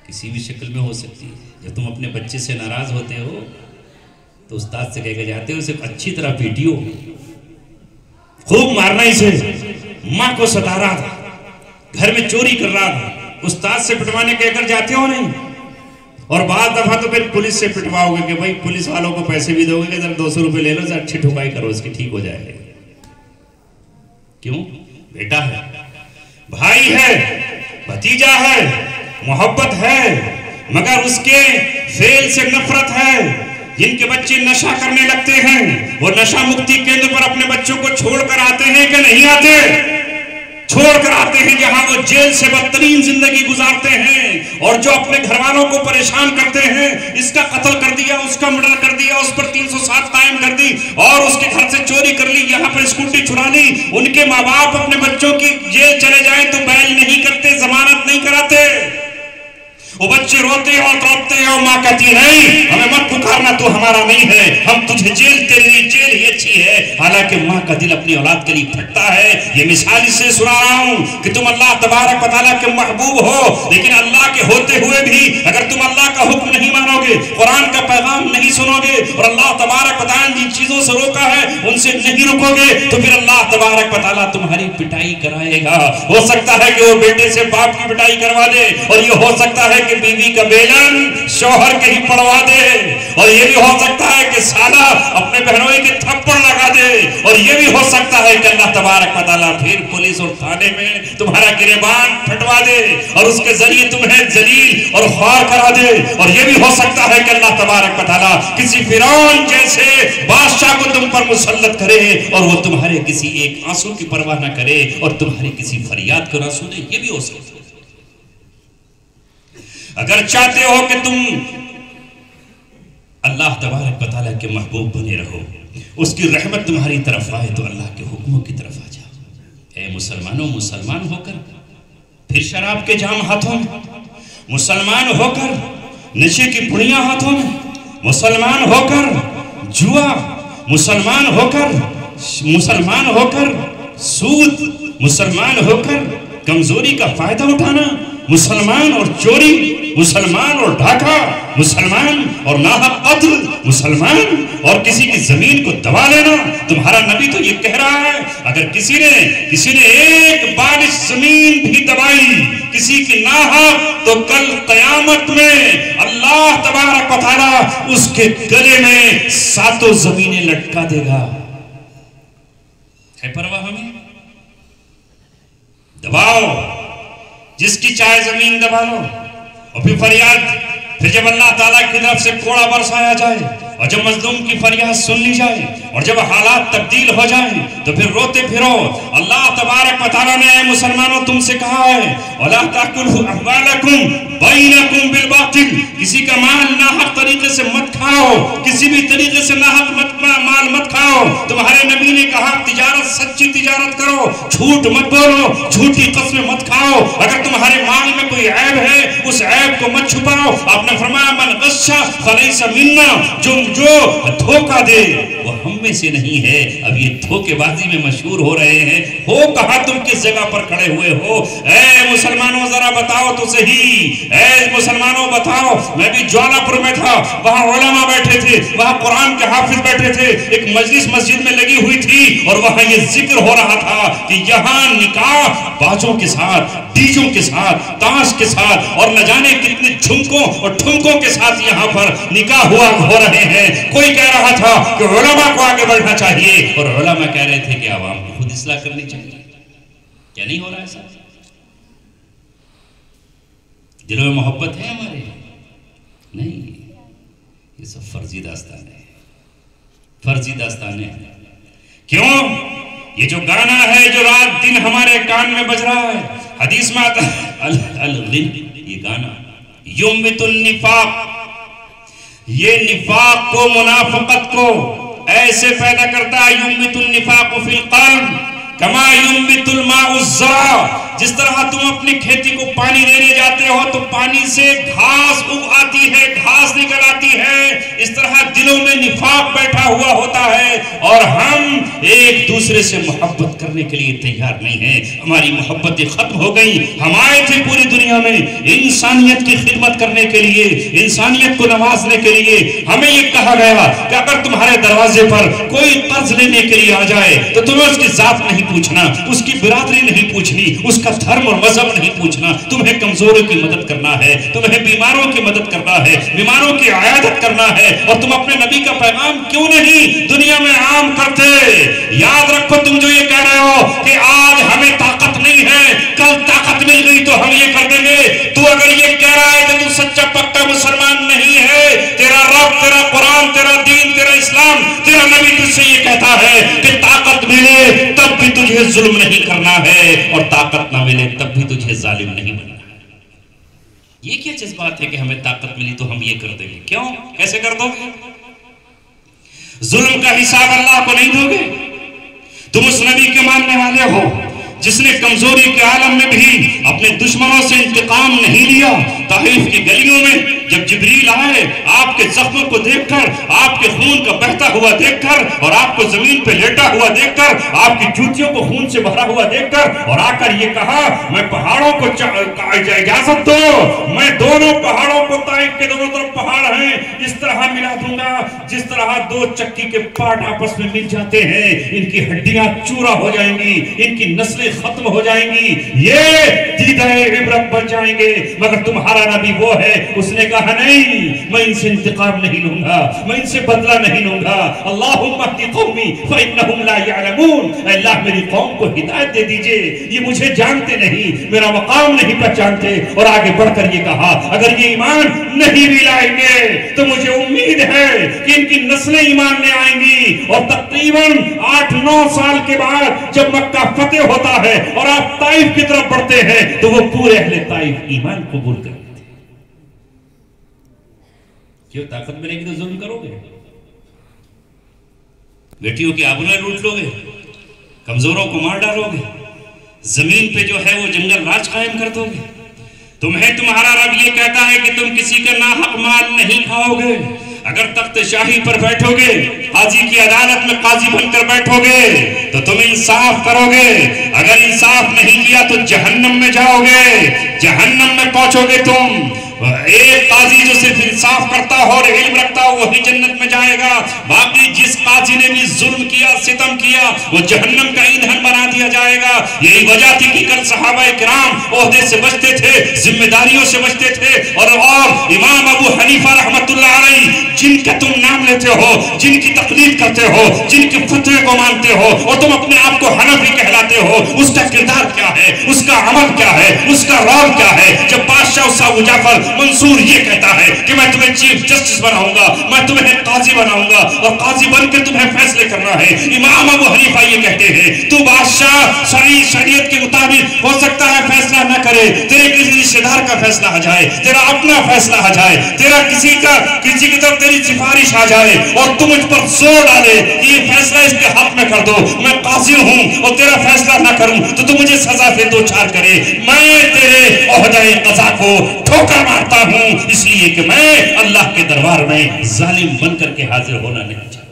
किसी भी शक्ल में हो सकती है। जब तुम अपने बच्चे से नाराज होते हो तो उस्ताद से कहकर जाते हो, उसे अच्छी तरह पीटियो, खूब मारना इसे। माँ को सता रहा था, घर में चोरी कर रहा था, उस्ताद से पिटवाने कहकर जाते हो नहीं। और बाद दफा तो फिर पुलिस से पिटवाओगे कि भाई पुलिस वालों को पैसे भी दोगे कि 200 रुपए ले लो, जरा अच्छी ठुकाई करो इसकी, ठीक हो जाएगा। क्यों? बेटा है, भाई है, भतीजा है, मोहब्बत है, मगर उसके फेल से नफरत है। जिनके बच्चे नशा करने लगते हैं वो नशा मुक्ति केंद्र पर अपने बच्चों को छोड़कर आते हैं कि नहीं आते? छोड़कर आते हैं, जहां वो जेल से बदतरीन जिंदगी गुजारते हैं। और जो अपने घर वालों को परेशान करते हैं, इसका कत्ल कर दिया, उसका मर्डर कर दिया, उस पर 307 कायम कर दी और उसके घर से चोरी कर ली, यहाँ पर स्कूटी चुरा ली। उनके माँ बाप अपने बच्चों की जेल चले जाए तो बैल नहीं करते, जमानत नहीं कराते। वो बच्चे रोते और तड़पते हैं और माँ कहती नहीं, हमें मत पुकारना, तू हमारा नहीं है, हम तुझे जेल, तेरे लिए जेल ही अच्छी है। हालांकि माँ का दिल अपनी औलाद के लिए फटता है। ये मिसाल इससे सुना रहा हूँ कि तुम अल्लाह तबारक व तआला के महबूब हो, लेकिन अल्लाह के होते हुए भी अगर तुम अल्लाह का हुक्म नहीं मानोगे, कुरान का पैगाम नहीं सुनोगे और अल्लाह तबारक व तआला ने जिन चीजों से रोका है उनसे नहीं रुकोगे, तो फिर अल्लाह तबारक व तआला तुम्हारी पिटाई कराएगा। हो सकता है कि वो बेटे से बाप की पिटाई करवा दे, और ये हो सकता है कि बीवी का बेलन शौहर के ही पड़वा दे, और ये भी हो सकता है कि साला अपने बहनोई के थप्पड़ लगा दे, और ये भी हो सकता है कि अल्लाह तबारक व तआला फिर पुलिस और थाने में तुम्हारा गिरेबान फटवा दे और उसके जरिए तुम्हें जलील और ख्वार करा दे। और ये भी हो सकता है कि अल्लाह तबारक व तआला किसी फिरौन जैसे बादशाह को तुम पर मुसल्लत करे और वो तुम्हारे किसी एक आंसू की परवाह न करे और तुम्हारी किसी फरियाद को न सुने। ये भी हो सकता है। अगर चाहते हो कि तुम अल्लाह तबारक व तआला के महबूब बने रहो, उसकी रहमत तुम्हारी तरफ आए, तो अल्लाह के हुक्मों की तरफ आ जाओ। ऐ मुसलमानों, मुसलमान होकर फिर शराब के जाम हाथों में, मुसलमान होकर नशे की पुड़ियां हाथों में, मुसलमान होकर जुआ, मुसलमान होकर सूद, मुसलमान होकर कमजोरी का फायदा उठाना, मुसलमान और चोरी, मुसलमान और डाका, मुसलमान और नाहक कत्ल, मुसलमान और किसी की जमीन को दबा लेना। तुम्हारा नबी तो ये कह रहा है, अगर किसी ने एक बारिश जमीन भी दबाई किसी की नाहक, तो कल कयामत में अल्लाह तबारक व तआला उसके गले में 7 जमीनें लटका देगा। है परवाह हमें? दबाओ, जिसकी चाहे जमीन दबा लो, और फिर फरियाद, फिर जब अल्लाह ताला की तरफ से कोड़ा बरसाया जाए और जब मजलूम की फरियाद सुन ली जाए और जब हालात तब्दील हो जाए तो फिर रोते फिरो। अल्लाह तबारक व तआला ने मुसलमानों तुमसे कहा है, वला ताकुलू अम्वालकुम बैनकुम बिल बातिल, किसी का माल नाहक तरीके से मत खाओ, किसी भी तरीके से नाहक माल मत खाओ। तुम्हारे नबी ने कहा तिजारत, सच्ची तिजारत करो, झूठ मत बोलो, झूठी कसमें मत खाओ। अगर तुम्हारे माल में कोई ऐब है उस ऐब को मत छुपाओ। आपने फरमाया मन गश्शा फलैसा मिन्ना, जो धोखा दे वो हम में से नहीं है। अब ये धोखेबाजी में मशहूर हो रहे हैं, हो कहा तुम किस जगह पर खड़े हुए हो? ऐ मुसलमानों जरा बताओ तो सही, ऐ मुसलमानों बताओ। मैं भी ज्वालापुर में था, वहां उलमा बैठे थे, वहां कुरान के हाफिज बैठे थे, एक मजलिस मस्जिद में लगी हुई थी और वहां ये जिक्र हो रहा था कि यहाँ निकाह बाजों के साथ, डीजों के साथ, ताश के साथ और न जाने कितने झुमकों और ठुमकों के साथ यहाँ पर निकाह हो रहे हैं। कोई कह रहा था कि उलमा को आगे बढ़ना चाहिए और उलमा कह रहे थे कि आवाम को खुद इस्लाह करनी चाहिए। क्या नहीं हो रहा है साहब? दिलों में मोहब्बत है हमारे? नहीं, ये सब फर्जी दास्तान है, फर्जी दास्तान है। क्यों? ये जो गाना है जो रात दिन हमारे कान में बज रहा है, हदीस में आता है ये गाना युम्बितुन निफाक, ये निफाक को, मुनाफिकत को ऐसे पैदा करता है। युम्बितुन निफाक फिल क़ल्ब, कमा युंबितुल माउ ज़रा, जिस तरह तुम अपनी खेती को पानी देने जाते हो तो पानी से घास उग आती है, घास निकल आती है, इस तरह दिलों में निफाक बैठा हुआ होता है और हम एक दूसरे से मोहब्बत करने के लिए तैयार नहीं है। हमारी मोहब्बतें खत्म हो गई। हम आए थे पूरी दुनिया में इंसानियत की खिदमत करने के लिए, इंसानियत को नवाजने के लिए। हमें यह कहा गया कि अगर तुम्हारे दरवाजे पर कोई कर्ज लेने के लिए आ जाए तो तुम्हें उसकी जात नहीं पूछना, उसकी बिरादरी नहीं पूछनी, उसका धर्म और मजहब नहीं पूछना। तुम्हें कमजोरों की मदद करना है, तुम्हें बीमारों की मदद करना है, बीमारों की आयादत करना है। और तुम अपने नबी का पैगाम क्यों नहीं दुनिया में आम करते? याद रखो, तुम जो ये कह रहे हो कि आज हमें ताकत नहीं है, कल ताकत मिल गई तो हम ये कर देंगे, तू अगर ये कह रहा है कि तू सच्चा पक्का मुसलमान नहीं है, तेरा रब, तेरा कुरान, तेरा दीन, तेरा इस्लाम, तेरा नबी तुझसे ये कहता है कि ताकत मिले तब भी तुझे जुल्म नहीं करना है और ताकत ना मिले तब भी तुझे जालिम नहीं बनना है। ये क्या जज्बात है कि हमें ताकत मिली तो हम ये कर देंगे? क्यों, कैसे कर दोगे? जुल्म का हिसाब अल्लाह को नहीं दोगे? तुम उस नबी के मानने वाले हो जिसने कमजोरी के आलम में भी अपने दुश्मनों से इंतकाम नहीं लिया। ताइफ की गलियों में जब जिब्रील आए, आपके जख्मों को देखकर, आपके खून का बहता हुआ देखकर और आपको जमीन पे लेटा हुआ देखकर, आपकी जूतियों को खून से भरा हुआ देखकर और आकर ये कहा, मैं पहाड़ों को इजाजत दो, मैं दोनों पहाड़ों को, ताइफ के दोनों तरफ पहाड़ हैं, इस तरह मिला दूंगा जिस तरह दो चक्की के पार्ट आपस में मिल जाते हैं, इनकी हड्डियां चूरा हो जाएंगी, इनकी नस्लें खत्म हो जाएंगी, ये दीदाए इबरत बन जाएंगे। मगर तुम्हारा नबी वो है, उसने कहा नहीं, मैं इनसे इंतकाम नहीं लूंगा, मैं इनसे बदला नहीं लूंगा। अल्लाहुम्मा हदी कौमी फइन्नहुम ला यअलमून, अल्लाह मेरी कौम को हिदायत दे दीजिए, ये मुझे जानते नहीं, मेरा मकाम नहीं पहचानते। और आगे बढ़कर ये कहा, अगर ये ईमान नहीं भी लाएंगे तो मुझे उम्मीद है कि इनकी नस्लें ईमान ले आएंगी। और तकरीबन 8-9 साल के बाद जब मक्का फतेह होता है और आप ताइफ की तरफ बढ़ते हैं तो वो पूरे अहले ताइफ ईमान कबूल करते। क्यों? ताकत मिलेगी तो जुल्म करोगे, बेटियों की आबरूएं लूट लोगे, कमजोरों को मार डालोगे, जमीन पे जो है वो जंगल राज कायम कर दोगे। तुम्हें तुम्हारा रब ये कहता है कि तुम किसी का नाहक माल नहीं खाओगे। अगर तख्त शाही पर बैठोगे, काजी की अदालत में काजी बनकर बैठोगे तो तुम इंसाफ करोगे। अगर इंसाफ नहीं किया तो जहन्नम में जाओगे, जहन्नम में पहुंचोगे तुम। एक काजी जो सिर्फ इंसाफ करता हो और इल्म रखता हो वही जन्नत में जाएगा। बाकी जिस काजी ने भी जुल्म किया, सितम किया, वो जहन्नम का ईंधन बना दिया जाएगा। यही वजह थी कि कल सहाबाए किराम ओहदे से बचते थे, जिम्मेदारियों से बचते थे। और इमाम अबू हनीफा रहमतुल्लाह अलैह जिनका तुम नाम लेते हो, जिनकी तकलीद करते हो, जिनके फतवे को मानते हो और तुम अपने आप को हनफी कहलाते हो, उसका किरदार क्या है, उसका अमल क्या है, उसका रौब क्या है? जब बादशाह साहब जाफर मंसूर ये कहता है कि मैं तुम्हें चीफ जस्टिस बनाऊंगा, मैं तुम्हें काजी बनाऊंगा और काजी बनकर तुम्हें फैसले करना है। इमाम अबू हनीफा ये कहते हैं, तू बादशाह शरीयत के मुताबिक हो सकता है फैसला न करे, तेरे किसी रिश्तेदार का फैसला आ जाए, तेरा अपना फैसला आ जाए, तेरा किसी की तरफ तेरी सिफारिश आ जाए और तुम मुझ पर जोर डाले कि ये फैसला इसके हक में कर दो, मैं काजी हूं और तेरा फैसला ना करूं तो तू मुझे सजा से दो चार करे, मैं तेरे ओहदाए क़ज़ा को ठोकर मारता हूं, इसलिए कि मैं अल्लाह के दरबार में जालिम बनकर के हाजिर होना नहीं चाहता।